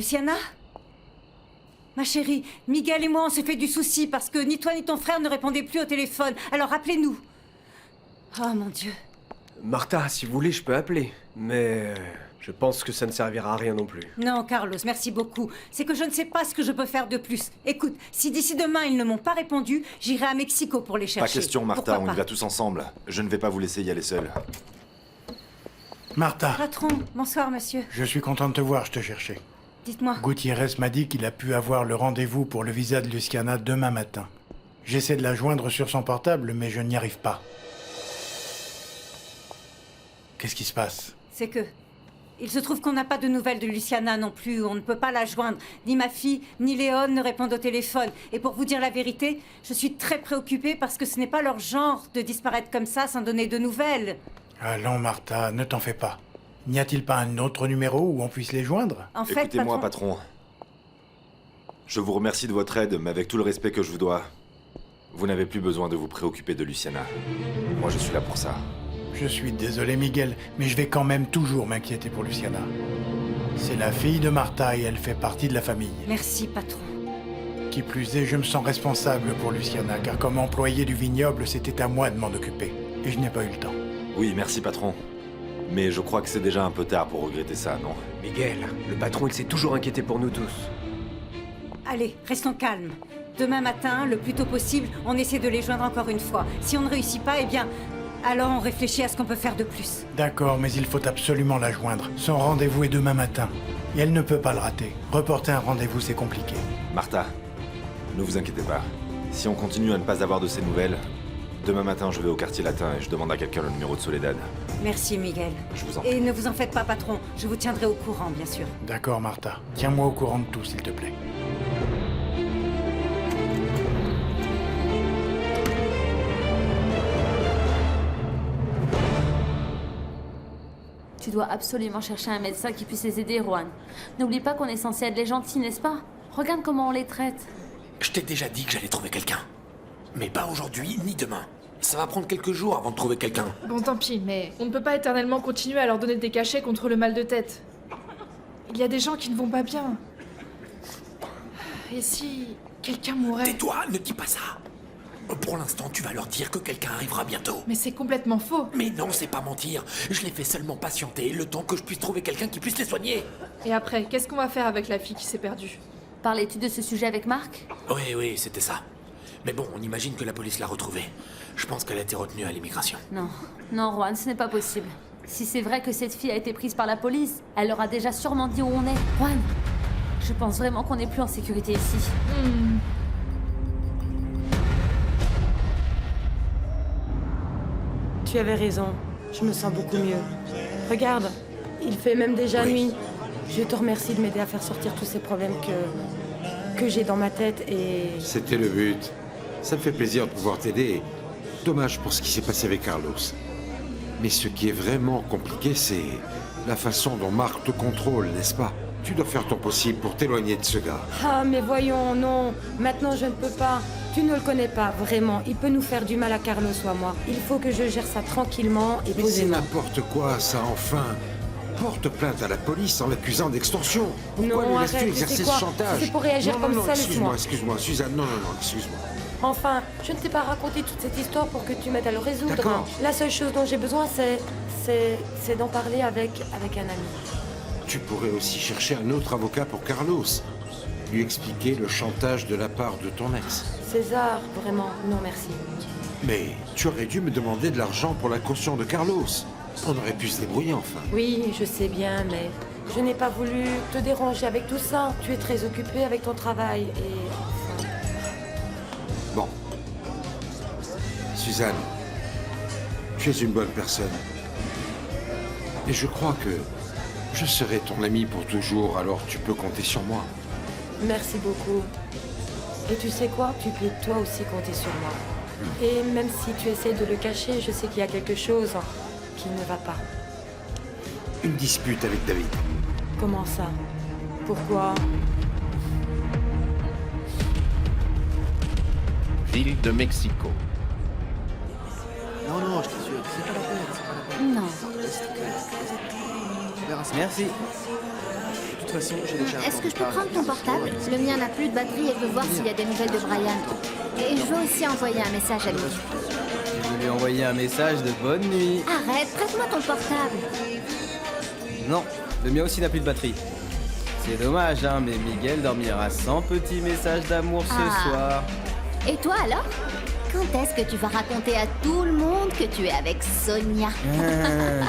Luciana? Ma chérie, Miguel et moi on s'est fait du souci parce que ni toi ni ton frère ne répondaient plus au téléphone. Alors rappelez-nous. Oh mon Dieu. Martha, si vous voulez, je peux appeler. Mais je pense que ça ne servira à rien non plus. Non, Carlos, merci beaucoup. C'est que je ne sais pas ce que je peux faire de plus. Écoute, si d'ici demain ils ne m'ont pas répondu, j'irai à Mexico pour les chercher. Pas question, Martha, Pourquoi on y pas? va tous ensemble. Je ne vais pas vous laisser y aller seul. Martha, Patron, bonsoir monsieur. je suis content de te voir, je te cherchais. Dites-moi. Gutiérrez m'a dit qu'il a pu avoir le rendez-vous pour le visa de Luciana demain matin. J'essaie de la joindre sur son portable, mais je n'y arrive pas. Qu'est-ce qui se passe? C'est que... Il se trouve qu'on n'a pas de nouvelles de Luciana non plus. On ne peut pas la joindre. Ni ma fille, ni Léon ne répondent au téléphone. Et pour vous dire la vérité, je suis très préoccupée parce que ce n'est pas leur genre de disparaître comme ça sans donner de nouvelles. Allons, Martha, ne t'en fais pas. N'y a-t-il pas un autre numéro où on puisse les joindre? En fait, Écoutez-moi, patron. Je vous remercie de votre aide, mais avec tout le respect que je vous dois, vous n'avez plus besoin de vous préoccuper de Luciana. Moi, je suis là pour ça. Je suis désolé, Miguel, mais je vais quand même toujours m'inquiéter pour Luciana. C'est la fille de Martha et elle fait partie de la famille. Merci, patron. Qui plus est, je me sens responsable pour Luciana, car comme employé du vignoble, c'était à moi de m'en occuper. Et je n'ai pas eu le temps. Oui, merci, patron. Mais je crois que c'est déjà un peu tard pour regretter ça, non? Miguel, le patron, il s'est toujours inquiété pour nous tous. Allez, restons calmes. Demain matin, le plus tôt possible, on essaie de les joindre encore une fois. Si on ne réussit pas, eh bien... Alors on réfléchit à ce qu'on peut faire de plus. D'accord, mais il faut absolument la joindre. Son rendez-vous est demain matin. Et elle ne peut pas le rater. Reporter un rendez-vous, c'est compliqué. Martha, ne vous inquiétez pas. Si on continue à ne pas avoir de ces nouvelles, demain matin, je vais au quartier latin et je demande à quelqu'un le numéro de Soledad. Merci, Miguel. Je vous en prie. Et ne vous en faites pas, patron. Je vous tiendrai au courant, bien sûr. D'accord, Martha. Tiens-moi au courant de tout, s'il te plaît. Tu dois absolument chercher un médecin qui puisse les aider, Juan. N'oublie pas qu'on est censé être les gentils, n'est-ce pas? Regarde comment on les traite. Je t'ai déjà dit que j'allais trouver quelqu'un. Mais pas aujourd'hui, ni demain. Ça va prendre quelques jours avant de trouver quelqu'un. Bon, tant pis, mais on ne peut pas éternellement continuer à leur donner des cachets contre le mal de tête. Il y a des gens qui ne vont pas bien. Et si quelqu'un mourait? Tais-toi, ne dis pas ça. Pour l'instant, tu vas leur dire que quelqu'un arrivera bientôt. Mais c'est complètement faux. Mais non, c'est pas mentir. Je les fais seulement patienter le temps que je puisse trouver quelqu'un qui puisse les soigner. Et après, qu'est-ce qu'on va faire avec la fille qui s'est perdue? Parlais-tu de ce sujet avec Marc? Oui, c'était ça. Mais bon, on imagine que la police l'a retrouvée. Je pense qu'elle a été retenue à l'immigration. Non, non, Juan, ce n'est pas possible. Si c'est vrai que cette fille a été prise par la police, elle leur a déjà sûrement dit où on est. Juan, je pense vraiment qu'on n'est plus en sécurité ici. Tu avais raison, je me sens beaucoup mieux. Regarde, il fait même déjà nuit. Je te remercie de m'aider à faire sortir tous ces problèmes que j'ai dans ma tête et... C'était le but. Ça me fait plaisir de pouvoir t'aider. Dommage pour ce qui s'est passé avec Carlos. Mais ce qui est vraiment compliqué, c'est la façon dont Marc te contrôle, n'est-ce pas? Tu dois faire ton possible pour t'éloigner de ce gars. Ah, mais voyons, non. Maintenant, je ne peux pas. Tu ne le connais pas, vraiment. Il peut nous faire du mal à Carlos ou à moi. Il faut que je gère ça tranquillement et Mais c'est posément. n'importe quoi, ça, enfin. Porte plainte à la police en l'accusant d'extorsion. Pourquoi Non, lui laisses-tu arrête, exercer tu sais ce quoi? chantage? Si c'est pour réagir comme ça, laisse-moi. Excuse-moi, Suzanne. Non, excuse-moi. Enfin, je ne t'ai pas raconté toute cette histoire pour que tu m'aides à le résoudre. D'accord. La seule chose dont j'ai besoin, c'est d'en parler avec un ami. Tu pourrais aussi chercher un autre avocat pour Carlos. Lui expliquer le chantage de la part de ton ex. César, vraiment, non merci. Mais tu aurais dû me demander de l'argent pour la caution de Carlos. On aurait pu se débrouiller enfin. Oui, je sais bien, mais je n'ai pas voulu te déranger avec tout ça. Tu es très occupé avec ton travail et... enfin, Bon. Suzanne, tu es une bonne personne. Et je crois que je serai ton ami pour toujours, alors tu peux compter sur moi. merci beaucoup. Et tu sais quoi? Tu peux toi aussi compter sur moi. Et même si tu essaies de le cacher, je sais qu'il y a quelque chose qui ne va pas. Une dispute avec David. Comment ça? Pourquoi? Ville de Mexico. Non, je t'assure, c'est pas la peine, c'est pas la peine. Non. verra ça. Merci. De toute façon, j'ai déjà... Est-ce que je peux prendre ton portable? Le mien n'a plus de batterie et je veux voir s'il y a des nouvelles de Brian. Et je veux aussi envoyer un message à lui. Je vais lui envoyer un message de bonne nuit. Arrête, prête-moi ton portable. Non, le mien aussi n'a plus de batterie. C'est dommage, hein, mais Miguel dormira sans petit message d'amour ce soir. Et toi alors? Quand est-ce que tu vas raconter à tout le monde que tu es avec Sonia?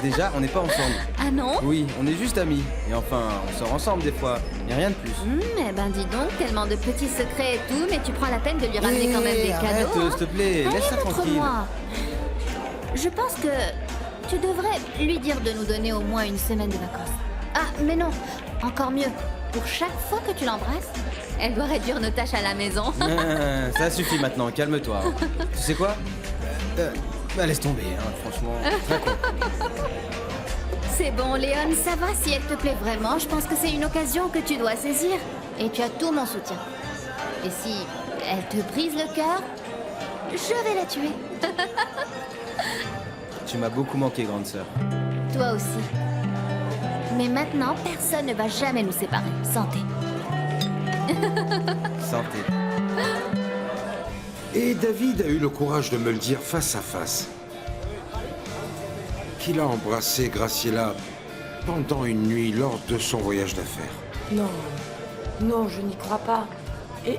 Déjà, on n'est pas ensemble. Ah non? Oui, on est juste amis. Et enfin, on sort ensemble des fois. Y a rien de plus. Eh ben dis donc, tellement de petits secrets et tout, mais tu prends la peine de lui ramener quand même des arrête, cadeaux. s'il te plaît, Allez, laisse-la tranquille. montre-moi. Je pense que tu devrais lui dire de nous donner au moins une semaine de vacances. Ah, mais non, encore mieux. Pour chaque fois que tu l'embrasses, elle doit réduire nos tâches à la maison. Ça suffit maintenant, calme-toi. Tu sais quoi laisse tomber, hein, franchement. Très con. C'est bon, Léon, ça va si elle te plaît vraiment. Je pense que c'est une occasion que tu dois saisir. Et tu as tout mon soutien. Et si elle te brise le cœur, je vais la tuer. Tu m'as beaucoup manqué, grande sœur. Toi aussi. Mais maintenant, personne ne va jamais nous séparer. Santé. Santé. Et David a eu le courage de me le dire face à face. Qu'il a embrassé Graciela pendant une nuit lors de son voyage d'affaires. Non, non, je n'y crois pas. Et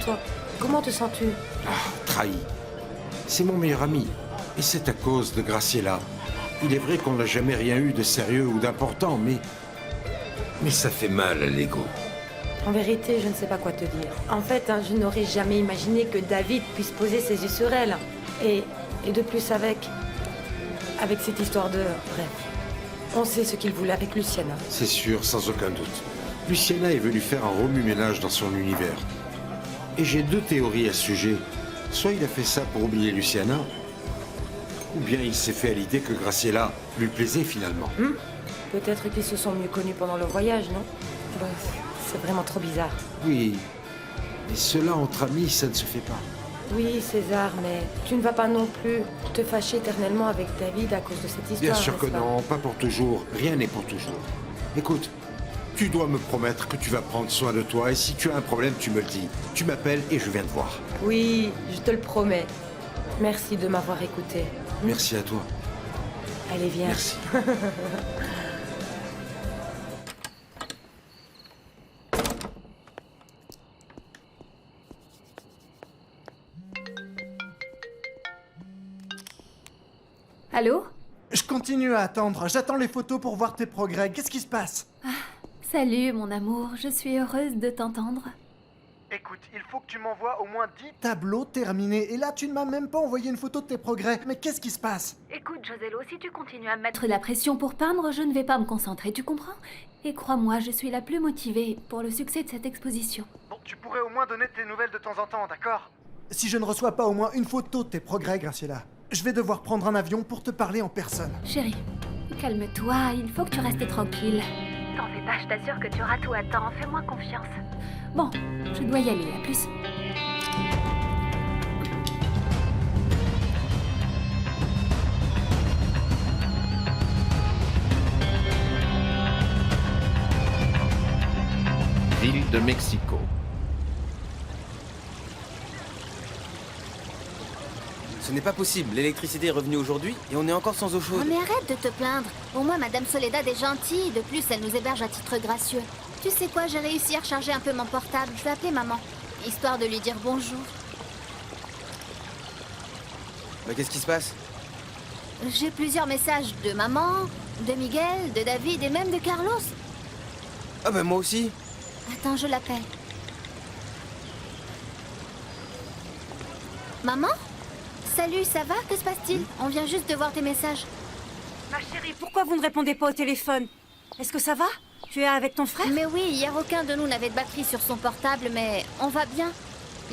toi, comment te sens-tu? Ah, trahi. C'est mon meilleur ami. Et c'est à cause de Graciela. Il est vrai qu'on n'a jamais rien eu de sérieux ou d'important, mais ça fait mal à l'ego. En vérité, je ne sais pas quoi te dire. En fait, je n'aurais jamais imaginé que David puisse poser ses yeux sur elle. Et de plus avec cette histoire de... Bref, on sait ce qu'il voulait avec Luciana. C'est sûr, sans aucun doute. Luciana est venue faire un remue-ménage dans son univers. Et j'ai deux théories à ce sujet. Soit il a fait ça pour oublier Luciana, ou bien il s'est fait à l'idée que Graciela lui plaisait finalement. Peut-être qu'ils se sont mieux connus pendant le voyage, non? Bref, c'est vraiment trop bizarre. Oui, mais cela entre amis, ça ne se fait pas. Oui, César, mais tu ne vas pas non plus te fâcher éternellement avec David à cause de cette histoire. Bien sûr que n'est-ce pas? non, pas pour toujours. Rien n'est pour toujours. Écoute, tu dois me promettre que tu vas prendre soin de toi et si tu as un problème, tu me le dis. Tu m'appelles et je viens te voir. Oui, je te le promets. Merci de m'avoir écouté. Merci à toi. Allez, viens. Merci. Allô? Je continue à attendre. J'attends les photos pour voir tes progrès. Qu'est-ce qui se passe? Salut, mon amour. Je suis heureuse de t'entendre. Écoute, il faut que tu m'envoies au moins 10 tableaux terminés. Et là, tu ne m'as même pas envoyé une photo de tes progrès. Mais qu'est-ce qui se passe? Écoute, Josello, si tu continues à me mettre la pression pour peindre, je ne vais pas me concentrer, tu comprends? Et crois-moi, je suis la plus motivée pour le succès de cette exposition. Bon, tu pourrais au moins donner tes nouvelles de temps en temps, d'accord? Si je ne reçois pas au moins une photo de tes progrès, Graciela, je vais devoir prendre un avion pour te parler en personne. Chérie, calme-toi, il faut que tu restes tranquille. T'en fais pas, je t'assure que tu auras tout à temps, fais-moi confiance. Bon, je dois y aller, à plus. Ville de Mexico. Ce n'est pas possible, l'électricité est revenue aujourd'hui et on est encore sans eau chaude. Oh, mais arrête de te plaindre. Au moins, Madame Soledad est gentille. De plus, elle nous héberge à titre gracieux. Tu sais quoi, j'ai réussi à recharger un peu mon portable. Je vais appeler maman, histoire de lui dire bonjour. Bah qu'est-ce qui se passe? J'ai plusieurs messages de maman, de Miguel, de David et même de Carlos. Ah bah moi aussi. Attends, je l'appelle. Maman? Salut, ça va? Que se passe-t-il? On vient juste de voir tes messages. Ma chérie, pourquoi vous ne répondez pas au téléphone? Est-ce que ça va? Tu es avec ton frère? Mais oui, hier aucun de nous n'avait de batterie sur son portable, mais on va bien.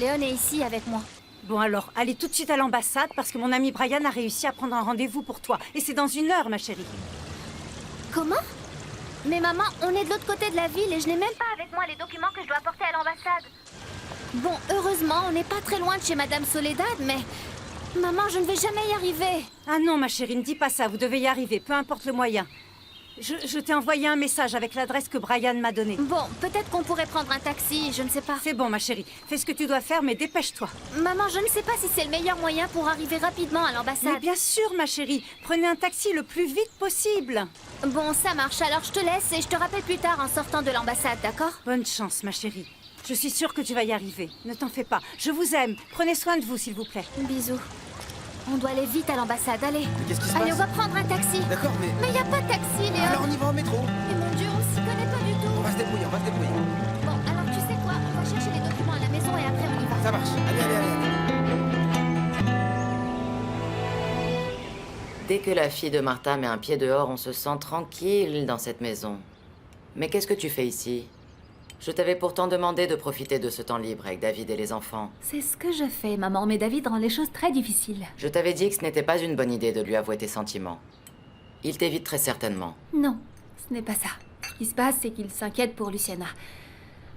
Léon est ici avec moi. Bon alors, allez tout de suite à l'ambassade parce que mon ami Brian a réussi à prendre un rendez-vous pour toi. Et c'est dans 1 heure, ma chérie. Comment? Mais maman, on est de l'autre côté de la ville et je n'ai même pas avec moi les documents que je dois apporter à l'ambassade. Bon, heureusement, on n'est pas très loin de chez Madame Soledad, mais... Maman, je ne vais jamais y arriver. Ah non, ma chérie, ne dis pas ça. Vous devez y arriver, peu importe le moyen. Je t'ai envoyé un message avec l'adresse que Brian m'a donnée. Bon, peut-être qu'on pourrait prendre un taxi, je ne sais pas. C'est bon, ma chérie. Fais ce que tu dois faire, mais dépêche-toi. Maman, je ne sais pas si c'est le meilleur moyen pour arriver rapidement à Mais l'ambassade. bien sûr, ma chérie. Prenez un taxi le plus vite possible. Bon, ça marche, alors je te laisse et je te rappelle plus tard en sortant de l'ambassade, d'accord? Bonne chance, ma chérie. Je suis sûre que tu vas y arriver. Ne t'en fais pas. Je vous aime. Prenez soin de vous, s'il vous plaît. Bisous. On doit aller vite à l'ambassade, allez. Mais qu'est-ce qui se Allez, passe? on va prendre un taxi. D'accord, mais... Mais y a pas de taxi, Léon. Alors on y va en métro. Mais mon Dieu, on s'y connaît pas du tout. On va se débrouiller, on va se débrouiller. Bon, alors tu sais quoi? On va chercher les documents à la maison et après on y va. Ça marche. Allez, allez, allez. Dès que la fille de Martha met un pied dehors, on se sent tranquille dans cette maison. Mais qu'est-ce que tu fais ici? Je t'avais pourtant demandé de profiter de ce temps libre avec David et les enfants. C'est ce que je fais, maman, mais David rend les choses très difficiles. Je t'avais dit que ce n'était pas une bonne idée de lui avouer tes sentiments. Il t'évite très certainement. Non, ce n'est pas ça. Ce qui se passe, c'est qu'il s'inquiète pour Luciana.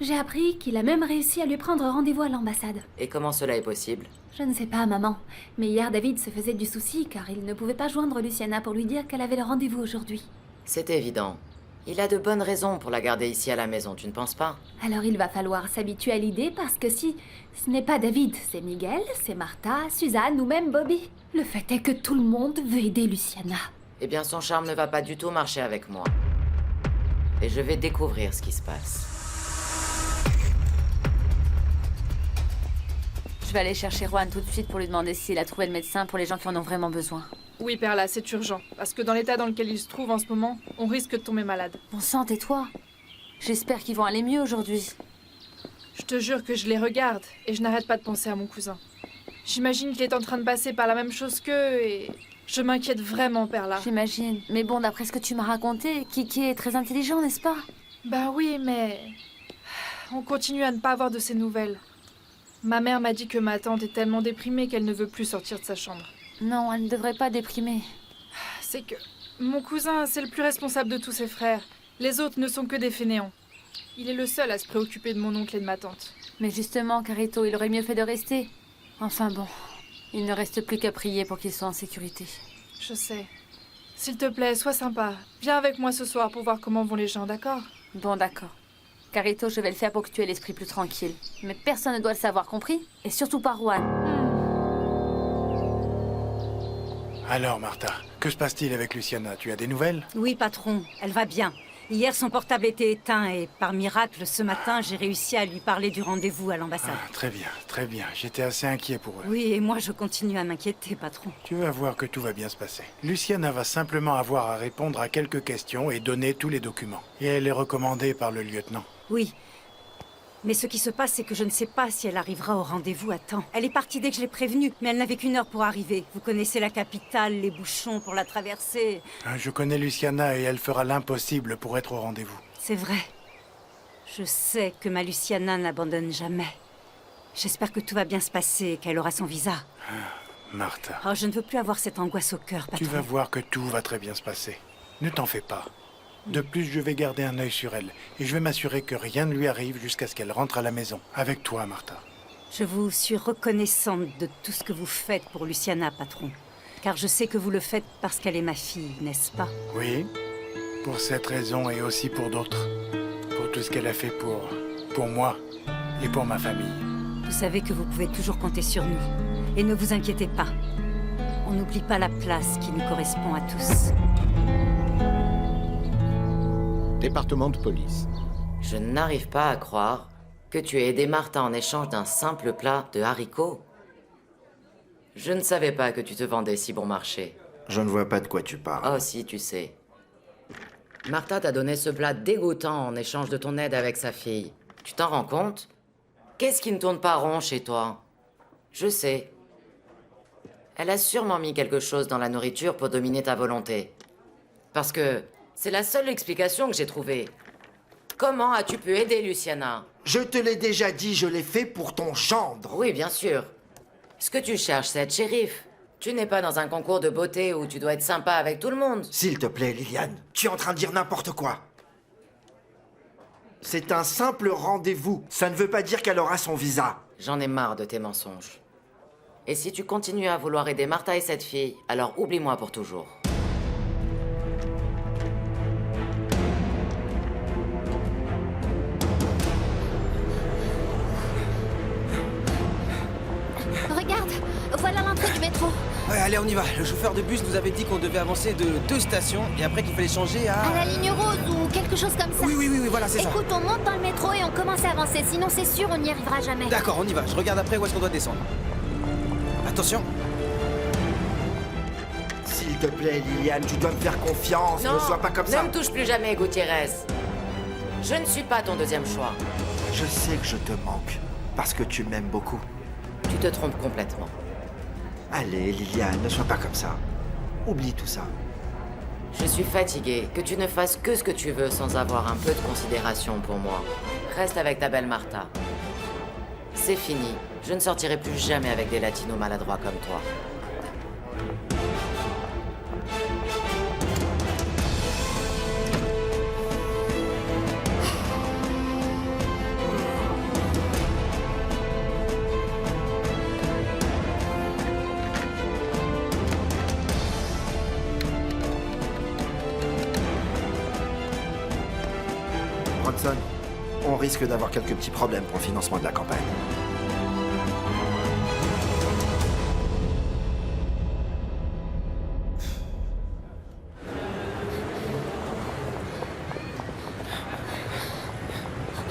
J'ai appris qu'il a même réussi à lui prendre rendez-vous à l'ambassade. Et comment cela est possible? Je ne sais pas, maman. Mais hier, David se faisait du souci car il ne pouvait pas joindre Luciana pour lui dire qu'elle avait le rendez-vous aujourd'hui. C'est évident. Il a de bonnes raisons pour la garder ici à la maison, tu ne penses pas? Alors il va falloir s'habituer à l'idée parce que si ce n'est pas David, c'est Miguel, c'est Martha, Suzanne ou même Bobby. Le fait est que tout le monde veut aider Luciana. Eh bien, son charme ne va pas du tout marcher avec moi. Et je vais découvrir ce qui se passe. Je vais aller chercher Juan tout de suite pour lui demander s'il a trouvé le médecin pour les gens qui en ont vraiment besoin. Oui, Perla, c'est urgent. Parce que dans l'état dans lequel il se trouve en ce moment, on risque de tomber malade. Bon sang, tais-toi. J'espère qu'ils vont aller mieux aujourd'hui. Je te jure que je les regarde et je n'arrête pas de penser à mon cousin. J'imagine qu'il est en train de passer par la même chose qu'eux et je m'inquiète vraiment, Perla. J'imagine. Mais bon, d'après ce que tu m'as raconté, Kiki est très intelligent, n'est-ce pas? Bah oui, mais on continue à ne pas avoir de ses nouvelles. Ma mère m'a dit que ma tante est tellement déprimée qu'elle ne veut plus sortir de sa chambre. Non, elle ne devrait pas déprimer. C'est que mon cousin, c'est le plus responsable de tous ses frères. Les autres ne sont que des fainéants. Il est le seul à se préoccuper de mon oncle et de ma tante. Mais justement, Carito, il aurait mieux fait de rester. Enfin bon, il ne reste plus qu'à prier pour qu'ils soient en sécurité. Je sais. S'il te plaît, sois sympa. Viens avec moi ce soir pour voir comment vont les gens, d'accord? Bon, d'accord. Carito, je vais le faire pour que tu aies l'esprit plus tranquille. Mais personne ne doit le savoir, compris? Et surtout pas Juan. Alors, Martha, que se passe-t-il avec Luciana? Tu as des nouvelles? Oui, patron, elle va bien. Hier, son portable était éteint et par miracle, ce matin, j'ai réussi à lui parler du rendez-vous à l'ambassade. Très bien, très bien. J'étais assez inquiet pour eux. Oui, et moi, je continue à m'inquiéter, patron. Tu vas voir que tout va bien se passer. Luciana va simplement avoir à répondre à quelques questions et donner tous les documents. Et elle est recommandée par le lieutenant. Oui. Mais ce qui se passe, c'est que je ne sais pas si elle arrivera au rendez-vous à temps. Elle est partie dès que je l'ai prévenue, mais elle n'avait qu'une heure pour arriver. Vous connaissez la capitale, les bouchons pour la traverser. Je connais Luciana et elle fera l'impossible pour être au rendez-vous. C'est vrai. Je sais que ma Luciana n'abandonne jamais. J'espère que tout va bien se passer et qu'elle aura son visa. Martha. Oh, je ne veux plus avoir cette angoisse au cœur, patron. Tu vas voir que tout va très bien se passer. Ne t'en fais pas. De plus, je vais garder un œil sur elle. Et je vais m'assurer que rien ne lui arrive jusqu'à ce qu'elle rentre à la maison. Avec toi, Martha. Je vous suis reconnaissante de tout ce que vous faites pour Luciana, patron. Car je sais que vous le faites parce qu'elle est ma fille, n'est-ce pas? Oui. Pour cette raison et aussi pour d'autres. Pour tout ce qu'elle a fait pour moi et pour ma famille. Vous savez que vous pouvez toujours compter sur nous. Et ne vous inquiétez pas. On n'oublie pas la place qui nous correspond à tous. Département de police. Je n'arrive pas à croire que tu aies aidé Martha en échange d'un simple plat de haricots. Je ne savais pas que tu te vendais si bon marché. Je ne vois pas de quoi tu parles. Oh si, tu sais. Martha t'a donné ce plat dégoûtant en échange de ton aide avec sa fille. Tu t'en rends compte? Qu'est-ce qui ne tourne pas rond chez toi? Je sais. Elle a sûrement mis quelque chose dans la nourriture pour dominer ta volonté. Parce que c'est la seule explication que j'ai trouvée. Comment as-tu pu aider Luciana? Je te l'ai déjà dit, je l'ai fait pour ton gendre. Oui, bien sûr. Ce que tu cherches, c'est être shérif. Tu n'es pas dans un concours de beauté où tu dois être sympa avec tout le monde. S'il te plaît, Liliane, tu es en train de dire n'importe quoi. C'est un simple rendez-vous. Ça ne veut pas dire qu'elle aura son visa. J'en ai marre de tes mensonges. Et si tu continues à vouloir aider Martha et cette fille, alors oublie-moi pour toujours. regarde. Voilà l'entrée du métro. Ouais, allez, on y va. Le chauffeur de bus nous avait dit qu'on devait avancer de 2 stations et après qu'il fallait changer à... À la ligne rose ou quelque chose comme ça. Oui, voilà, c'est ça. Écoute, on monte dans le métro et on commence à avancer. Sinon, c'est sûr, on n'y arrivera jamais. D'accord, on y va. Je regarde après où est-ce qu'on doit descendre. Attention. S'il te plaît, Liliane, tu dois me faire confiance. Non, Ne sois pas comme ça. ne me touche plus jamais, Gutiérrez. Je ne suis pas ton deuxième choix. Je sais que je te manque. Parce que tu m'aimes beaucoup. Tu te trompes complètement. Allez, Liliane, ne sois pas comme ça. Oublie tout ça. Je suis fatiguée. Que tu ne fasses que ce que tu veux sans avoir un peu de considération pour moi. Reste avec ta belle Martha. C'est fini. Je ne sortirai plus jamais avec des latinos maladroits comme toi. Bronson, on risque d'avoir quelques petits problèmes pour le financement de la campagne.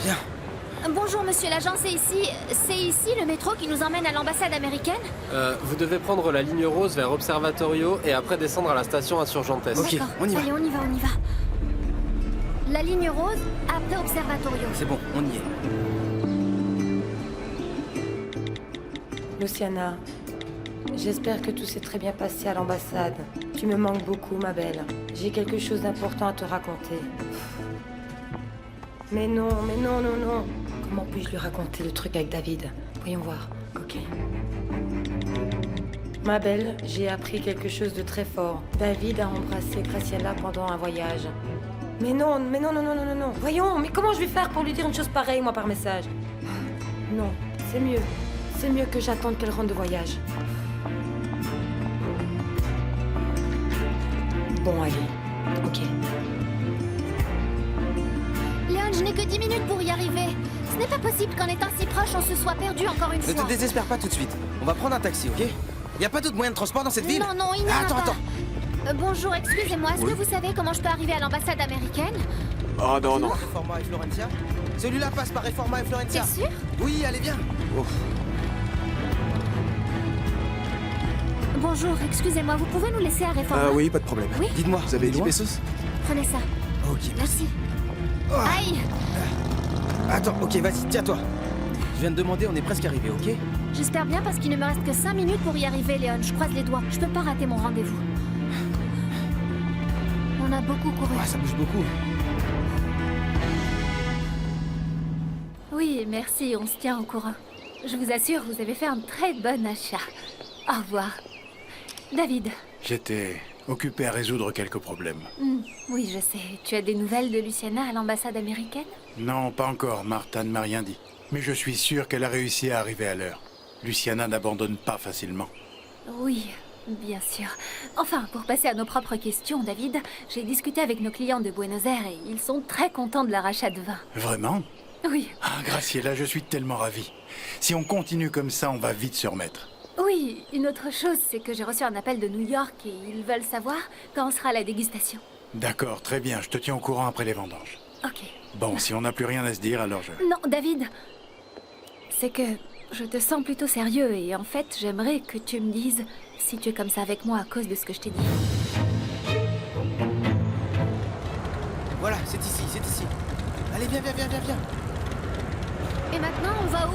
Viens. Bonjour, monsieur l'agent, c'est ici le métro qui nous emmène à l'ambassade américaine? Vous devez prendre la ligne rose vers Observatorio et après descendre à la station Insurgentes. Ok, D'accord. on y va. Allez, on y va. La ligne rose, après Observatorio. C'est bon, on y est. Luciana, j'espère que tout s'est très bien passé à l'ambassade. Tu me manques beaucoup, ma belle. J'ai quelque chose d'important à te raconter. Mais non. Comment puis-je lui raconter le truc avec David? Voyons voir. Ok. Ma belle, j'ai appris quelque chose de très fort. David a embrassé Graciela pendant un voyage. Mais non. Voyons, mais comment je vais faire pour lui dire une chose pareille, moi, par message? Non, c'est mieux. C'est mieux que j'attende qu'elle rentre de voyage. Bon, allez. Ok. Léon, je n'ai que 10 minutes pour y arriver. Ce n'est pas possible qu'en étant si proche, on se soit perdu encore une Ne fois. te désespère pas tout de suite. On va prendre un taxi, ok? Y a pas d'autre moyen de transport dans cette ville? Non, il n'y en a pas. Attends. Bonjour, excusez-moi, est-ce que vous savez comment je peux arriver à l'ambassade américaine? Oh non. Reforma et Florencia? Celui-là passe par Reforma et Florencia. T'es sûr? Oui, allez, viens. Bonjour, excusez-moi, vous pouvez nous laisser à Reforma? Oui, pas de problème. Oui. Dites-moi, Vous avez 10 loin? pesos? Prenez ça. Ok. Merci. Oh. Aïe! Attends, ok, vas-y, tiens-toi. Je viens de demander, on est presque arrivé, ok? J'espère bien parce qu'il ne me reste que 5 minutes pour y arriver, Léon. Je croise les doigts. Je peux pas rater mon rendez-vous. On a beaucoup couru. Ouais, ça bouge beaucoup. Oui, merci, on se tient au courant. Je vous assure, vous avez fait un très bon achat. Au revoir. David. J'étais occupé à résoudre quelques problèmes. Oui, je sais. Tu as des nouvelles de Luciana à l'ambassade américaine? Non, pas encore. Martha ne m'a rien dit. Mais je suis sûr qu'elle a réussi à arriver à l'heure. Luciana n'abandonne pas facilement. Oui, bien sûr. Enfin, pour passer à nos propres questions, David, j'ai discuté avec nos clients de Buenos Aires et ils sont très contents de leur achat de vin. Vraiment? Oui. Ah, Graciela, je suis tellement ravi. Si on continue comme ça, on va vite se remettre. Oui, une autre chose, c'est que j'ai reçu un appel de New York et ils veulent savoir quand sera la dégustation. D'accord, très bien. Je te tiens au courant après les vendanges. Ok. Bon, si on n'a plus rien à se dire, alors je... Non, David, c'est que je te sens plutôt sérieux et en fait, j'aimerais que tu me dises si tu es comme ça avec moi à cause de ce que je t'ai dit. Voilà, c'est ici. Allez, viens. Et maintenant, on va où?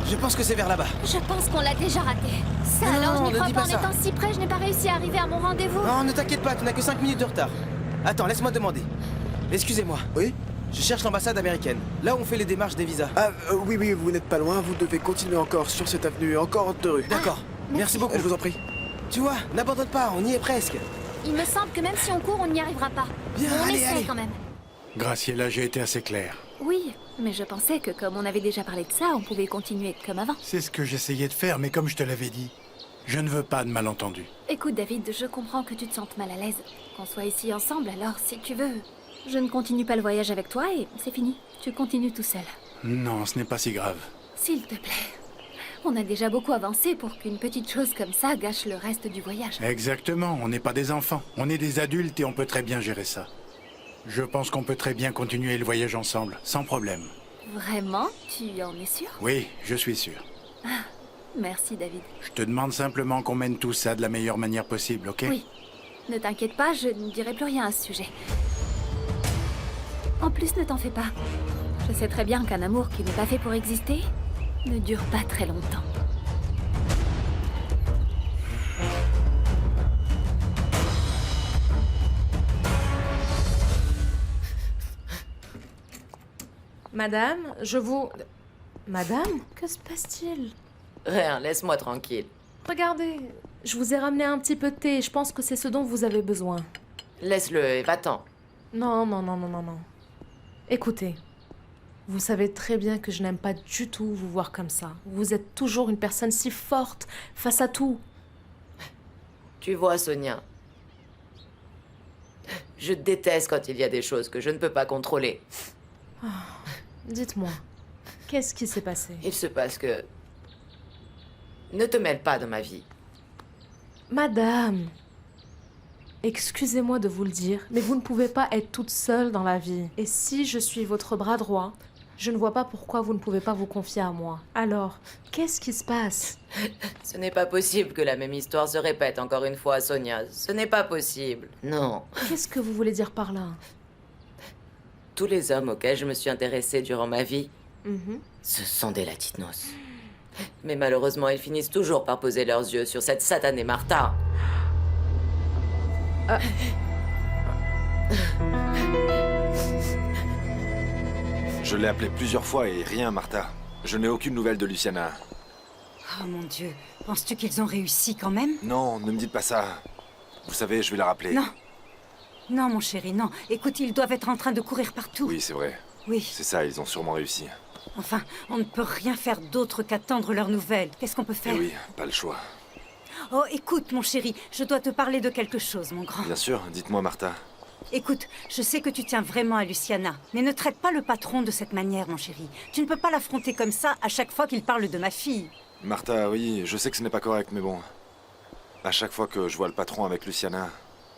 Je pense que c'est vers là-bas. Je pense qu'on l'a déjà raté. Ça Non, alors, je ne n'y crois dis pas. pas En ça. étant si près, je n'ai pas réussi à arriver à mon rendez-vous. Non, ne t'inquiète pas, tu n'as que 5 minutes de retard. Attends, laisse-moi demander. Excusez-moi. Oui? Je cherche l'ambassade américaine. Là où on fait les démarches des visas. Oui, vous n'êtes pas loin. Vous devez continuer encore sur cette avenue, encore 2 rues. D'accord. Merci beaucoup. Je vous en prie. Tu vois, n'abandonne pas, on y est presque. Il me semble que même si on court, on n'y arrivera pas. Bien, Mais on allez, essaie allez. quand même. Graciela, j'ai été assez clair. Oui, mais je pensais que comme on avait déjà parlé de ça, on pouvait continuer comme avant. C'est ce que j'essayais de faire, mais comme je te l'avais dit, je ne veux pas de malentendus. Écoute, David, je comprends que tu te sentes mal à l'aise. Qu'on soit ici ensemble, alors si tu veux, je ne continue pas le voyage avec toi et c'est fini. Tu continues tout seul. Non, ce n'est pas si grave. S'il te plaît. On a déjà beaucoup avancé pour qu'une petite chose comme ça gâche le reste du voyage. Exactement, on n'est pas des enfants. On est des adultes et on peut très bien gérer ça. Je pense qu'on peut très bien continuer le voyage ensemble, sans problème. Vraiment? Tu en es sûr? Oui, je suis sûr. Merci, David. Je te demande simplement qu'on mène tout ça de la meilleure manière possible, ok? Oui. Ne t'inquiète pas, je ne dirai plus rien à ce sujet. En plus, ne t'en fais pas. Je sais très bien qu'un amour qui n'est pas fait pour exister ne dure pas très longtemps. Madame, je vous... Madame, que se passe-t-il? Rien, laisse-moi tranquille. Regardez, je vous ai ramené un petit peu de thé. Je pense que c'est ce dont vous avez besoin. Laisse-le et va-t'en. Non. Écoutez, vous savez très bien que je n'aime pas du tout vous voir comme ça. Vous êtes toujours une personne si forte face à tout. Tu vois, Sonia, je déteste quand il y a des choses que je ne peux pas contrôler. Dites-moi, qu'est-ce qui s'est passé? Il se passe que... Ne te mêle pas dans ma vie. Madame, excusez-moi de vous le dire, mais vous ne pouvez pas être toute seule dans la vie. Et si je suis votre bras droit, je ne vois pas pourquoi vous ne pouvez pas vous confier à moi. Alors, qu'est-ce qui se passe? Ce n'est pas possible que la même histoire se répète encore une fois, Sonia. Ce n'est pas possible. Non. Qu'est-ce que vous voulez dire par là? Tous les hommes auxquels je me suis intéressée durant ma vie, ce sont des latinos. Mais malheureusement, ils finissent toujours par poser leurs yeux sur cette satanée Martha. Je l'ai appelée plusieurs fois et rien, Martha. Je n'ai aucune nouvelle de Luciana. Oh mon Dieu, penses-tu qu'ils ont réussi quand même? Non, ne me dites pas ça. Vous savez, je vais la rappeler. Non. Non, mon chéri, non. Écoute, ils doivent être en train de courir partout. Oui, c'est vrai. Oui. C'est ça, ils ont sûrement réussi. Enfin, on ne peut rien faire d'autre qu'attendre leurs nouvelles. Qu'est-ce qu'on peut faire? Eh oui, pas le choix. Oh, écoute, mon chéri, je dois te parler de quelque chose, mon grand. Bien sûr, dites-moi, Martha. Écoute, je sais que tu tiens vraiment à Luciana, mais ne traite pas le patron de cette manière, mon chéri. Tu ne peux pas l'affronter comme ça à chaque fois qu'il parle de ma fille. Martha, oui, je sais que ce n'est pas correct, mais bon. À chaque fois que je vois le patron avec Luciana,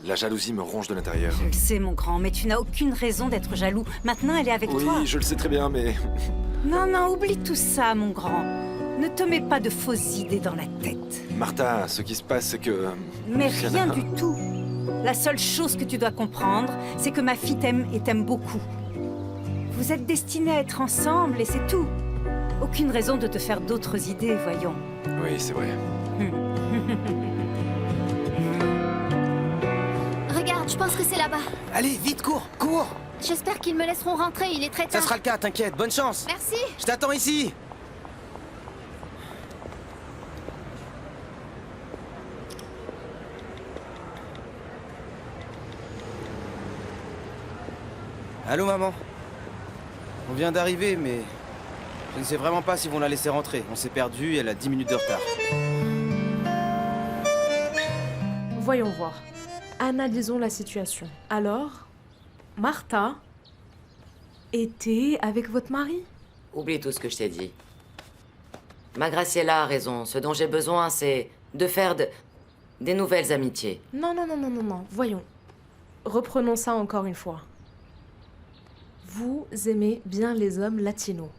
la jalousie me ronge de l'intérieur. Je le sais, mon grand, mais tu n'as aucune raison d'être jaloux. Maintenant, elle est avec toi. Oui, je le sais très bien, mais... Non, oublie tout ça, mon grand. Ne te mets pas de fausses idées dans la tête. Martha, ce qui se passe, c'est que... Mais Luciana... rien du tout. La seule chose que tu dois comprendre, c'est que ma fille t'aime et t'aime beaucoup. Vous êtes destinés à être ensemble et c'est tout. Aucune raison de te faire d'autres idées, voyons. Oui, c'est vrai. Regarde, je pense que c'est là-bas. Allez, vite, cours. J'espère qu'ils me laisseront rentrer, il est très tard. Ça sera le cas, t'inquiète, bonne chance. Merci. Je t'attends ici. Allô, maman. On vient d'arriver, mais je ne sais vraiment pas si vont la laisser rentrer. On s'est perdu et elle a 10 minutes de retard. Voyons voir. Analysons la situation. Alors, Martha était avec votre mari? Oublie tout ce que je t'ai dit. Ma Graciela a raison. Ce dont j'ai besoin, c'est de faire des nouvelles amitiés. Non. Voyons. Reprenons ça encore une fois. Vous aimez bien les hommes latinos.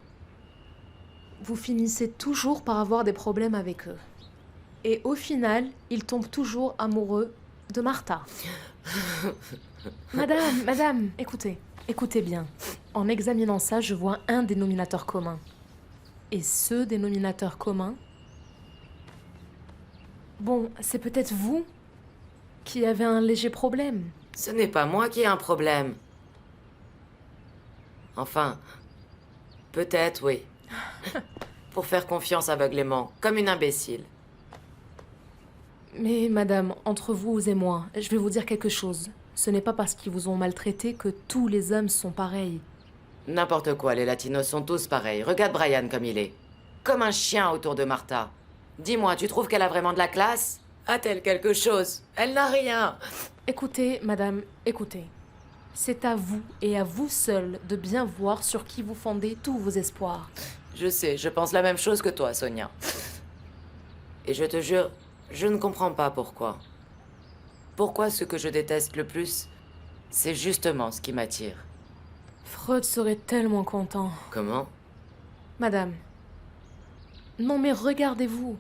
Vous finissez toujours par avoir des problèmes avec eux. Et au final, ils tombent toujours amoureux de Martha. Madame, écoutez bien. En examinant ça, je vois un dénominateur commun. Et ce dénominateur commun... Bon, c'est peut-être vous qui avez un léger problème. Ce n'est pas moi qui ai un problème. Enfin, peut-être, oui. Pour faire confiance aveuglément, comme une imbécile. Mais madame, entre vous et moi, je vais vous dire quelque chose. Ce n'est pas parce qu'ils vous ont maltraité que tous les hommes sont pareils. N'importe quoi, les latinos sont tous pareils. Regarde Brian comme il est. Comme un chien autour de Martha. Dis-moi, tu trouves qu'elle a vraiment de la classe? A-t-elle quelque chose? Elle n'a rien. Écoutez, madame, écoutez. C'est à vous et à vous seul de bien voir sur qui vous fondez tous vos espoirs. Je sais, je pense la même chose que toi, Sonia. Et je te jure, je ne comprends pas pourquoi. Pourquoi ce que je déteste le plus, c'est justement ce qui m'attire. Freud serait tellement content. Comment? Madame. Non mais regardez-vous.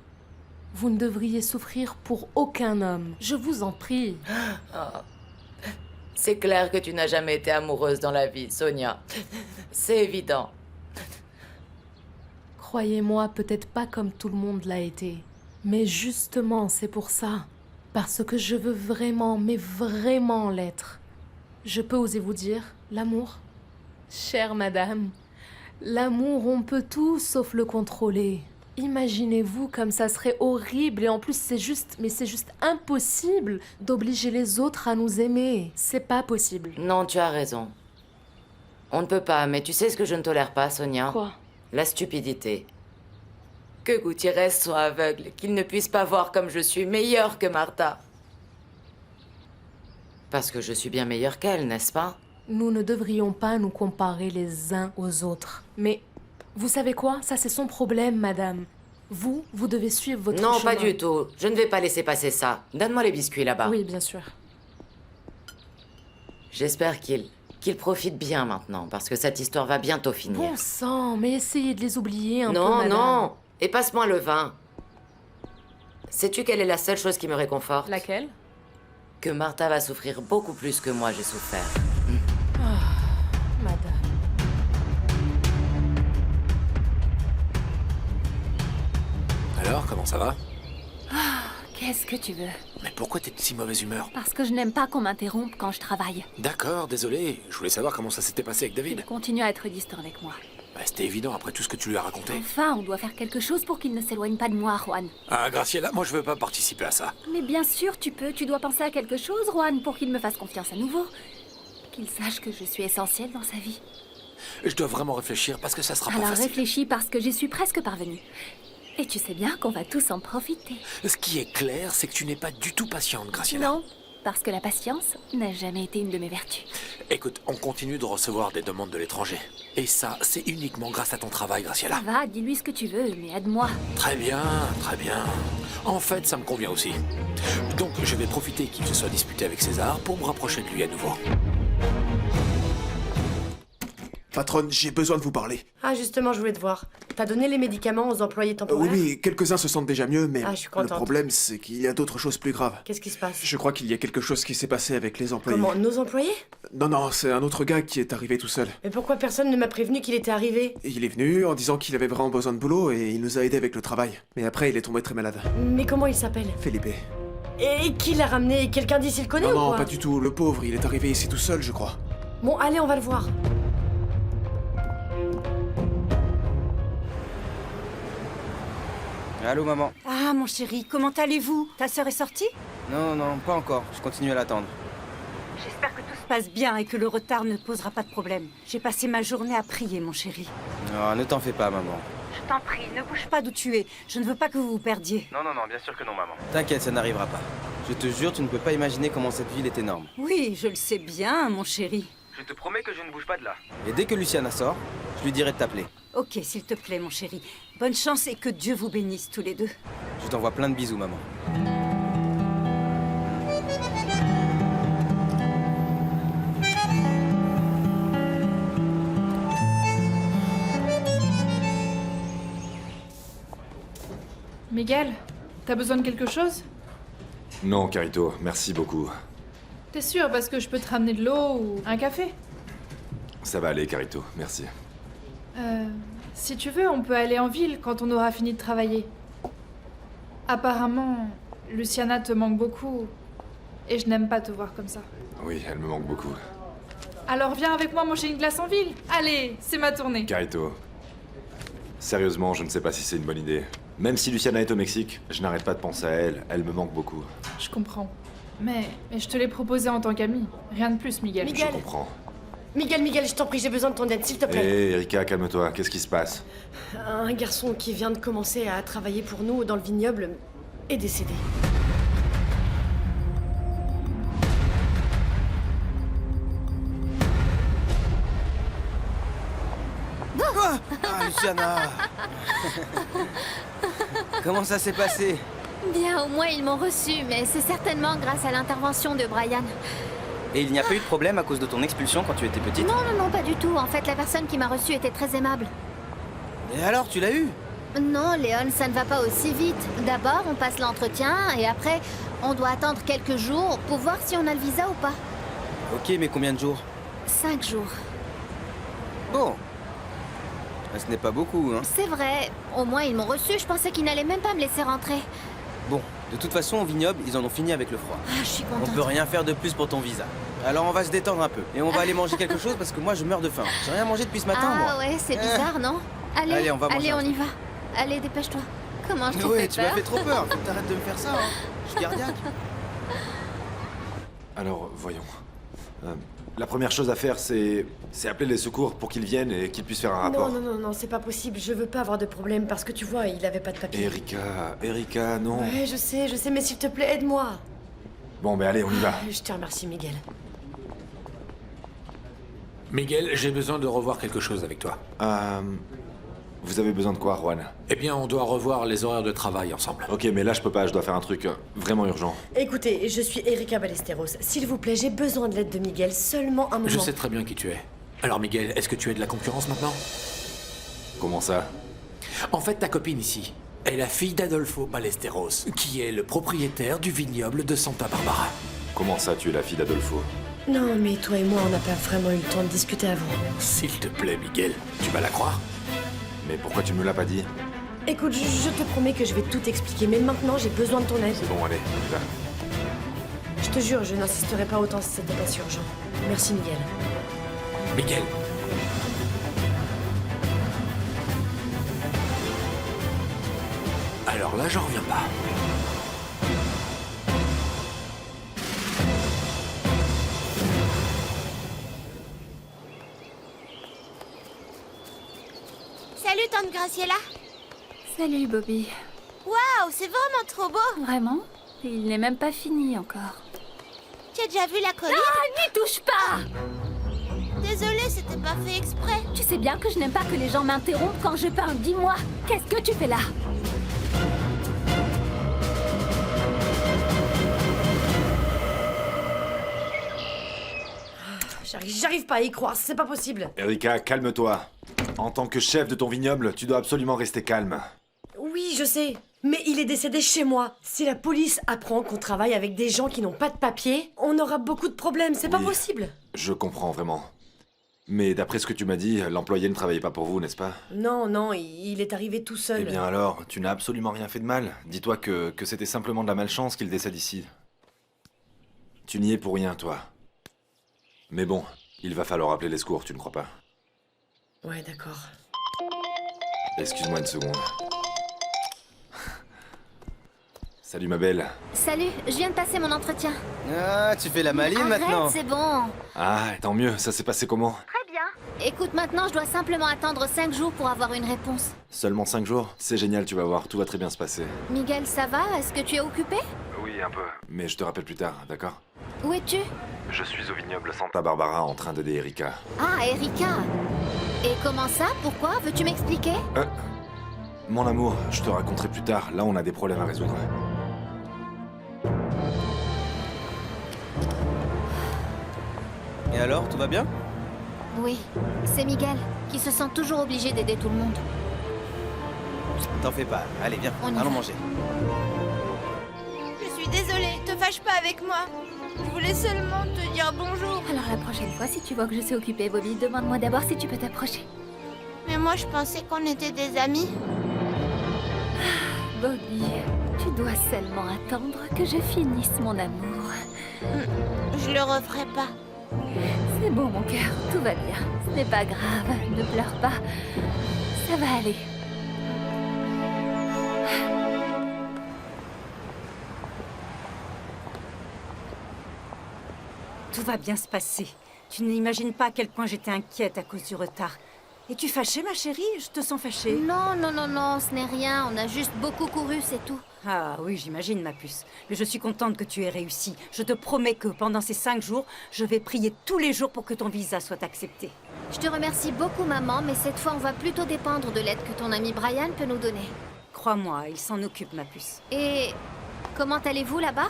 Vous ne devriez souffrir pour aucun homme. Je vous en prie. Oh. C'est clair que tu n'as jamais été amoureuse dans la vie, Sonia. C'est évident. Croyez-moi, peut-être pas comme tout le monde l'a été. Mais justement, c'est pour ça. Parce que je veux vraiment, mais vraiment l'être. Je peux oser vous dire, l'amour. Chère madame, l'amour, on peut tout sauf le contrôler. Imaginez-vous comme ça serait horrible et en plus c'est juste impossible d'obliger les autres à nous aimer. C'est pas possible. Non, tu as raison. On ne peut pas, mais tu sais ce que je ne tolère pas, Sonia? Quoi? La stupidité. Que Gutiérrez soit aveugle, qu'il ne puisse pas voir comme je suis meilleure que Martha. Parce que je suis bien meilleure qu'elle, n'est-ce pas? Nous ne devrions pas nous comparer les uns aux autres. Mais vous savez quoi? Ça, c'est son problème, madame. Vous devez suivre votre chemin. Non, pas du tout. Je ne vais pas laisser passer ça. Donne-moi les biscuits là-bas. Oui, bien sûr. J'espère qu'il profite bien maintenant, parce que cette histoire va bientôt finir. Bon sang, mais essayez de les oublier un peu, Non, madame. non. Et passe-moi le vin. Sais-tu quelle est la seule chose qui me réconforte? Laquelle? Que Martha va souffrir beaucoup plus que moi j'ai souffert. Madame. Alors, comment ça va? Qu'est-ce que tu veux? Mais pourquoi t'es de si mauvaise humeur? Parce que je n'aime pas qu'on m'interrompe quand je travaille. D'accord, désolé. Je voulais savoir comment ça s'était passé avec David. Il continue à être distant avec moi. Bah, c'était évident après tout ce que tu lui as raconté. Enfin, on doit faire quelque chose pour qu'il ne s'éloigne pas de moi, Juan. Ah, Graciela, moi je veux pas participer à ça. Mais bien sûr, tu peux. Tu dois penser à quelque chose, Juan, pour qu'il me fasse confiance à nouveau. Qu'il sache que je suis essentielle dans sa vie. Je dois vraiment réfléchir parce que ça sera pas Alors facile. réfléchis parce que j'y suis presque parvenue. Et tu sais bien qu'on va tous en profiter. Ce qui est clair, c'est que tu n'es pas du tout patiente, Graciela. Non, parce que la patience n'a jamais été une de mes vertus. Écoute, on continue de recevoir des demandes de l'étranger. Et ça, c'est uniquement grâce à ton travail, Graciela. Ça va, dis-lui ce que tu veux, mais aide-moi. Très bien, très bien. En fait, ça me convient aussi. Donc, je vais profiter qu'il se soit disputé avec César pour me rapprocher de lui à nouveau. Patronne, j'ai besoin de vous parler. Ah, justement, je voulais te voir. T'as donné les médicaments aux employés temporaires? Oui, quelques-uns se sentent déjà mieux, mais Ah, je suis le contente. problème, c'est qu'il y a d'autres choses plus graves. Qu'est-ce qui se passe? Je crois qu'il y a quelque chose qui s'est passé avec les employés. Comment? Nos employés? Non, c'est un autre gars qui est arrivé tout seul. Mais pourquoi personne ne m'a prévenu qu'il était arrivé? Il est venu en disant qu'il avait vraiment besoin de boulot et il nous a aidés avec le travail. Mais après, il est tombé très malade. Mais comment il s'appelle? Felipe. Et qui l'a ramené? Quelqu'un d'ici le connaît ou Non, quoi? pas du tout. Le pauvre, il est arrivé ici tout seul, je crois. Bon, allez, on va le voir. Allô, maman? Ah, mon chéri, comment allez-vous? Ta sœur est sortie? Non, pas encore. Je continue à l'attendre. J'espère que tout se passe bien et que le retard ne posera pas de problème. J'ai passé ma journée à prier, mon chéri. Non, ne t'en fais pas, maman. Je t'en prie, ne bouge pas d'où tu es. Je ne veux pas que vous vous perdiez. Non, bien sûr que non, maman. T'inquiète, ça n'arrivera pas. Je te jure, tu ne peux pas imaginer comment cette ville est énorme. Oui, je le sais bien, mon chéri. Je te promets que je ne bouge pas de là. Et dès que Luciana sort, je lui dirai de t'appeler. Ok, s'il te plaît, mon chéri. Bonne chance et que Dieu vous bénisse tous les deux. Je t'envoie plein de bisous, maman. Miguel, t'as besoin de quelque chose? Non, Carito, merci beaucoup. T'es sûr? Parce que je peux te ramener de l'eau ou un café? Ça va aller, Carito, merci. Si tu veux, on peut aller en ville quand on aura fini de travailler. Apparemment, Luciana te manque beaucoup. Et je n'aime pas te voir comme ça. Oui, elle me manque beaucoup. Alors viens avec moi manger une glace en ville. Allez, c'est ma tournée. Carito, sérieusement, je ne sais pas si c'est une bonne idée. Même si Luciana est au Mexique, je n'arrête pas de penser à elle. Elle me manque beaucoup. Je comprends. Mais je te l'ai proposé en tant qu'ami. Rien de plus, Miguel. Je comprends. Miguel, je t'en prie, j'ai besoin de ton aide, s'il te Hé, plaît. Erika, calme-toi. Qu'est-ce qui se passe? Un garçon qui vient de commencer à travailler pour nous dans le vignoble est décédé. Ah, Luciana! Comment ça s'est passé? Bien, au moins ils m'ont reçu, mais c'est certainement grâce à l'intervention de Brian. Et il n'y a pas eu de problème à cause de ton expulsion quand tu étais petite? Non, non, non, pas du tout. En fait, la personne qui m'a reçu était très aimable. Et alors, tu l'as eu? Non, Léon, ça ne va pas aussi vite. D'abord, on passe l'entretien, et après, on doit attendre quelques jours pour voir si on a le visa ou pas. Ok, mais combien de jours? 5 jours. Bon. Ce n'est pas beaucoup, hein. C'est vrai. Au moins, ils m'ont reçu. Je pensais qu'ils n'allaient même pas me laisser rentrer. Bon, de toute façon, au vignoble, ils en ont fini avec le froid. Ah, je suis On contente. peut rien faire de plus pour ton visa. Alors on va se détendre un peu. Et on va aller manger quelque chose parce que moi je meurs de faim. J'ai rien mangé depuis ce matin, moi. Ah ouais, c'est bizarre, non? Allez, on va manger un on y truc. va. Allez, dépêche-toi. Comment je t'ai Ouais, fait tu m'as peur? fait trop peur. Faut que t'arrêtes de me faire ça, hein. Je suis cardiaque. Alors, voyons. La première chose à faire, c'est appeler les secours pour qu'ils viennent et qu'ils puissent faire un rapport. Non, non, non, non, c'est pas possible. Je veux pas avoir de problème parce que tu vois, il avait pas de papier. Erika, non. Ouais, je sais, mais s'il te plaît, aide-moi. Bon, ben allez, on y va. Je te remercie, Miguel. Miguel, j'ai besoin de revoir quelque chose avec toi. Vous avez besoin de quoi, Juan? Eh bien, on doit revoir les horaires de travail ensemble. Ok, mais là, je peux pas, je dois faire un truc vraiment urgent. Écoutez, je suis Erika Ballesteros. S'il vous plaît, j'ai besoin de l'aide de Miguel, seulement un moment. Je sais très bien qui tu es. Alors, Miguel, est-ce que tu es de la concurrence maintenant? Comment ça? En fait, ta copine ici est la fille d'Adolfo Ballesteros, qui est le propriétaire du vignoble de Santa Barbara. Comment ça, tu es la fille d'Adolfo? Non, mais toi et moi, on n'a pas vraiment eu le temps de discuter avant. S'il te plaît, Miguel, tu vas la croire? Mais pourquoi tu me l'as pas dit? Écoute, je te promets que je vais tout expliquer, mais maintenant, j'ai besoin de ton aide. C'est bon, allez, on y va. Je te jure, je n'insisterai pas autant si c'était pas si urgent. Merci, Miguel. Miguel. Alors là, j'en reviens pas. Salut, tante Graciela. Salut, Bobby. Waouh, c'est vraiment trop beau. Vraiment? Il n'est même pas fini encore. Tu as déjà vu la colline? Ah, n'y touche pas! Désolée, c'était pas fait exprès. Tu sais bien que je n'aime pas que les gens m'interrompent quand je parle. Dis-moi, qu'est-ce que tu fais là? J'arrive pas à y croire, c'est pas possible. Erika, calme-toi. En tant que chef de ton vignoble, tu dois absolument rester calme. Oui, je sais. Mais il est décédé chez moi. Si la police apprend qu'on travaille avec des gens qui n'ont pas de papier, on aura beaucoup de problèmes, c'est pas Oui. possible. Je comprends vraiment. Mais d'après ce que tu m'as dit, l'employé ne travaillait pas pour vous, n'est-ce pas? Non, non, il est arrivé tout seul. Eh bien alors, tu n'as absolument rien fait de mal. Dis-toi que c'était simplement de la malchance qu'il décède ici. Tu n'y es pour rien, toi. Mais bon, il va falloir appeler les secours, tu ne crois pas? Ouais, d'accord. Excuse-moi une seconde. Salut ma belle. Salut, je viens de passer mon entretien. Ah, tu fais la maline maintenant. Arrête, c'est bon. Ah, tant mieux, ça s'est passé comment? Très bien. Écoute, maintenant, je dois simplement attendre 5 jours pour avoir une réponse. Seulement 5 jours? C'est génial, tu vas voir, tout va très bien se passer. Miguel, ça va? Est-ce que tu es occupé? Oui, un peu. Mais je te rappelle plus tard, d'accord? Où es-tu? Je suis au vignoble Santa Barbara en train d'aider Erika. Ah, Erika. Et comment ça? Pourquoi? Veux-tu m'expliquer? Mon amour, je te raconterai plus tard, là on a des problèmes à résoudre. Et alors, tout va bien? Oui, c'est Miguel, qui se sent toujours obligé d'aider tout le monde. T'en fais pas. Allez, viens, On y allons va. manger. Je suis désolée, te fâche pas avec moi. Je voulais seulement te dire bonjour. Alors la prochaine fois, si tu vois que je suis occupée, Bobby, demande-moi d'abord si tu peux t'approcher. Mais moi, je pensais qu'on était des amis. Bobby, tu dois seulement attendre que je finisse mon amour. Je le referai pas. C'est bon, mon cœur, tout va bien. Ce n'est pas grave, ne pleure pas. Ça va aller. Tout va bien se passer. Tu n'imagines pas à quel point j'étais inquiète à cause du retard. Es-tu fâchée, ma chérie? Je te sens fâchée. Non, non, non, non, ce n'est rien. On a juste beaucoup couru, c'est tout. Ah oui, j'imagine, ma puce. Mais je suis contente que tu aies réussi. Je te promets que pendant ces 5 jours, je vais prier tous les jours pour que ton visa soit accepté. Je te remercie beaucoup, maman, mais cette fois, on va plutôt dépendre de l'aide que ton ami Brian peut nous donner. Crois-moi, il s'en occupe, ma puce. Et comment allez-vous là-bas?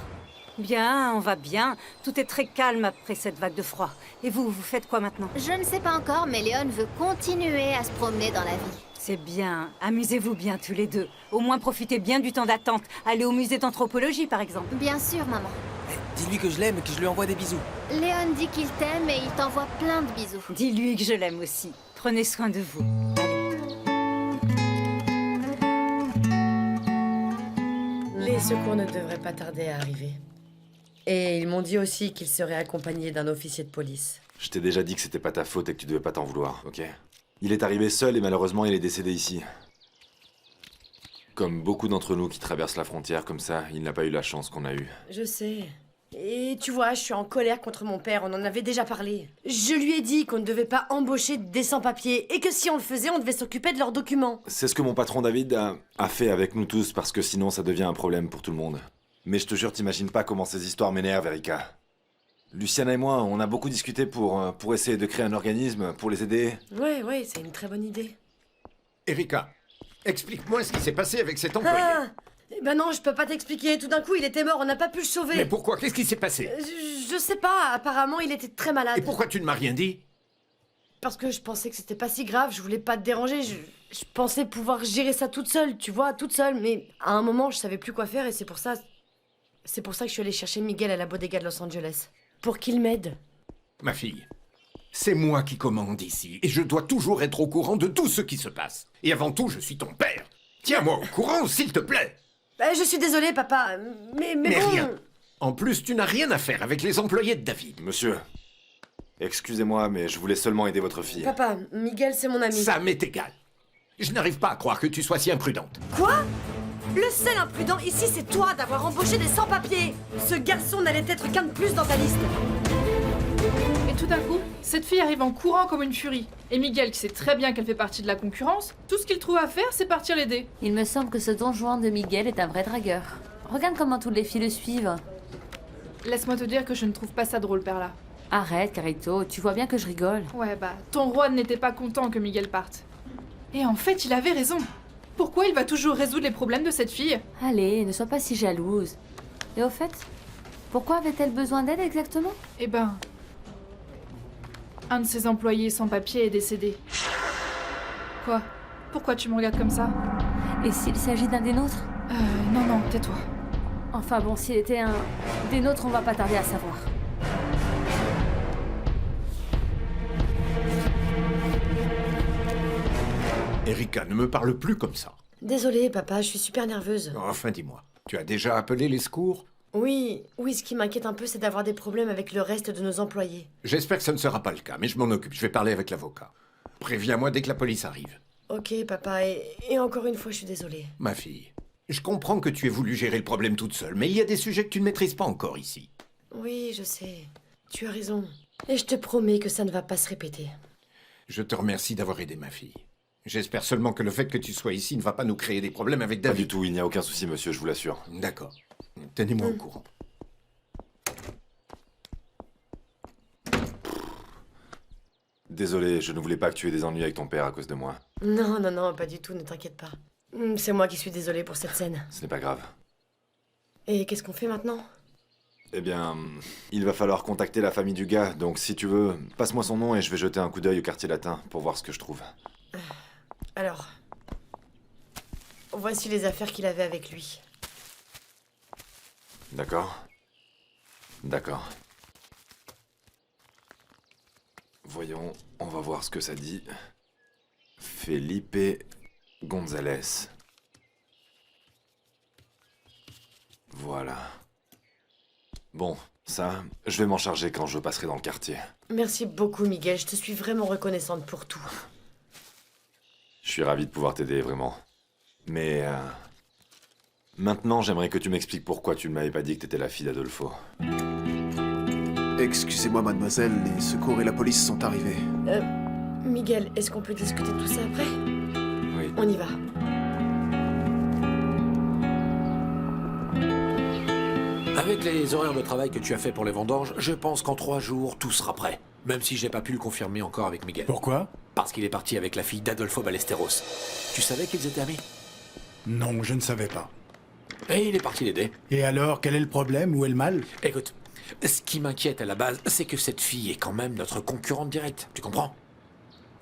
Bien, on va bien. Tout est très calme après cette vague de froid. Et vous faites quoi maintenant? Je ne sais pas encore, mais Léon veut continuer à se promener dans la vie. C'est bien. Amusez-vous bien tous les deux. Au moins profitez bien du temps d'attente. Allez au musée d'anthropologie, par exemple. Bien sûr, maman. Dis-lui que je l'aime et que je lui envoie des bisous. Léon dit qu'il t'aime et il t'envoie plein de bisous. Dis-lui que je l'aime aussi. Prenez soin de vous. Les secours ne devraient pas tarder à arriver. Et ils m'ont dit aussi qu'ils seraient accompagnés d'un officier de police. Je t'ai déjà dit que c'était pas ta faute et que tu devais pas t'en vouloir, ok? Il est arrivé seul et malheureusement il est décédé ici. Comme beaucoup d'entre nous qui traversent la frontière comme ça, il n'a pas eu la chance qu'on a eue. Je sais. Et tu vois, je suis en colère contre mon père, on en avait déjà parlé. Je lui ai dit qu'on ne devait pas embaucher des sans-papiers et que si on le faisait, on devait s'occuper de leurs documents. C'est ce que mon patron David a fait avec nous tous parce que sinon ça devient un problème pour tout le monde. Mais je te jure, t'imagines pas comment ces histoires m'énervent, Erika. Luciana et moi, on a beaucoup discuté pour essayer de créer un organisme, pour les aider. Ouais, c'est une très bonne idée. Erika, explique-moi ce qui s'est passé avec cet employé. Ben non, je peux pas t'expliquer. Tout d'un coup, il était mort, on n'a pas pu le sauver. Mais pourquoi? Qu'est-ce qui s'est passé? Je sais pas, apparemment, il était très malade. Et pourquoi tu ne m'as rien dit? Parce que je pensais que c'était pas si grave, je voulais pas te déranger, je pensais pouvoir gérer ça toute seule, tu vois, toute seule. Mais à un moment, je savais plus quoi faire et c'est pour ça que je suis allée chercher Miguel à la bodega de Los Angeles. Pour qu'il m'aide. Ma fille, c'est moi qui commande ici, et je dois toujours être au courant de tout ce qui se passe. Et avant tout, je suis ton père. Tiens-moi au courant, s'il te plaît. Je suis désolée, papa, mais bon... rien. En plus, tu n'as rien à faire avec les employés de David. Monsieur, excusez-moi, mais je voulais seulement aider votre fille. Papa, Miguel, c'est mon ami. Ça m'est égal. Je n'arrive pas à croire que tu sois si imprudente. Quoi? Le seul imprudent ici, c'est toi d'avoir embauché des sans-papiers. Ce garçon n'allait être qu'un de plus dans ta liste. Et tout d'un coup, cette fille arrive en courant comme une furie. Et Miguel, qui sait très bien qu'elle fait partie de la concurrence, tout ce qu'il trouve à faire, c'est partir l'aider. Il me semble que ce don Juan de Miguel est un vrai dragueur. Regarde comment toutes les filles le suivent. Laisse-moi te dire que je ne trouve pas ça drôle, Perla. Arrête, Carito, tu vois bien que je rigole. Ouais, bah, ton roi n'était pas content que Miguel parte. Et en fait, il avait raison. Pourquoi il va toujours résoudre les problèmes de cette fille? Allez, ne sois pas si jalouse. Et au fait, pourquoi avait-elle besoin d'aide exactement? Eh ben... un de ses employés sans papier est décédé. Quoi? Pourquoi tu me regardes comme ça? Et s'il s'agit d'un des nôtres? Non, tais-toi. Enfin bon, s'il était un des nôtres, on va pas tarder à savoir. Erika, ne me parle plus comme ça. Désolée, papa, je suis super nerveuse. Enfin, dis-moi, tu as déjà appelé les secours? Oui, ce qui m'inquiète un peu, c'est d'avoir des problèmes avec le reste de nos employés. J'espère que ça ne sera pas le cas, mais je m'en occupe, je vais parler avec l'avocat. Préviens-moi dès que la police arrive. Ok, papa, et encore une fois, je suis désolée. Ma fille, je comprends que tu aies voulu gérer le problème toute seule, mais il y a des sujets que tu ne maîtrises pas encore ici. Oui, je sais. Tu as raison. Et je te promets que ça ne va pas se répéter. Je te remercie d'avoir aidé ma fille. J'espère seulement que le fait que tu sois ici ne va pas nous créer des problèmes avec David. Pas du tout, il n'y a aucun souci, monsieur, je vous l'assure. D'accord. Tenez-moi au courant. Désolé, je ne voulais pas que tu aies des ennuis avec ton père à cause de moi. Non, pas du tout, ne t'inquiète pas. C'est moi qui suis désolée pour cette scène. Ce n'est pas grave. Et qu'est-ce qu'on fait maintenant? Eh bien, il va falloir contacter la famille du gars, donc si tu veux, passe-moi son nom et je vais jeter un coup d'œil au quartier latin pour voir ce que je trouve. Alors, voici les affaires qu'il avait avec lui. D'accord. D'accord. Voyons, on va voir ce que ça dit. Felipe González. Voilà. Bon, ça, je vais m'en charger quand je passerai dans le quartier. Merci beaucoup, Miguel, je te suis vraiment reconnaissante pour tout. Je suis ravi de pouvoir t'aider, vraiment. Mais... maintenant, j'aimerais que tu m'expliques pourquoi tu ne m'avais pas dit que t'étais la fille d'Adolfo. Excusez-moi, mademoiselle, les secours et la police sont arrivés. Miguel, est-ce qu'on peut discuter de tout ça après? Oui. On y va. Avec les horaires de travail que tu as fait pour les vendanges, je pense qu'en 3 jours, tout sera prêt. Même si j'ai pas pu le confirmer encore avec Miguel. Pourquoi? Parce qu'il est parti avec la fille d'Adolfo Ballesteros. Tu savais qu'ils étaient amis? Non, je ne savais pas. Et il est parti l'aider. Et alors, quel est le problème? Où est le mal? Écoute, ce qui m'inquiète à la base, c'est que cette fille est quand même notre concurrente directe. Tu comprends?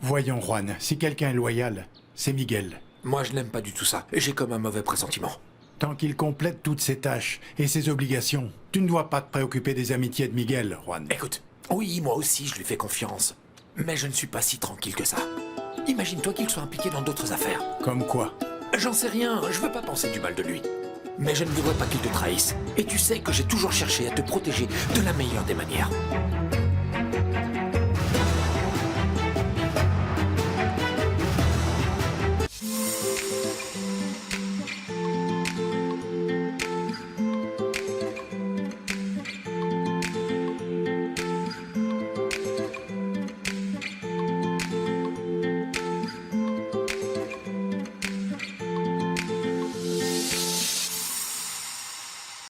Voyons, Juan, si quelqu'un est loyal, c'est Miguel. Moi, je n'aime pas du tout ça. J'ai comme un mauvais pressentiment. Tant qu'il complète toutes ses tâches et ses obligations, tu ne dois pas te préoccuper des amitiés de Miguel, Juan. Écoute, oui, moi aussi, je lui fais confiance. Mais je ne suis pas si tranquille que ça. Imagine-toi qu'il soit impliqué dans d'autres affaires. Comme quoi? J'en sais rien, je veux pas penser du mal de lui. Mais je ne voudrais pas qu'il te trahisse. Et tu sais que j'ai toujours cherché à te protéger de la meilleure des manières.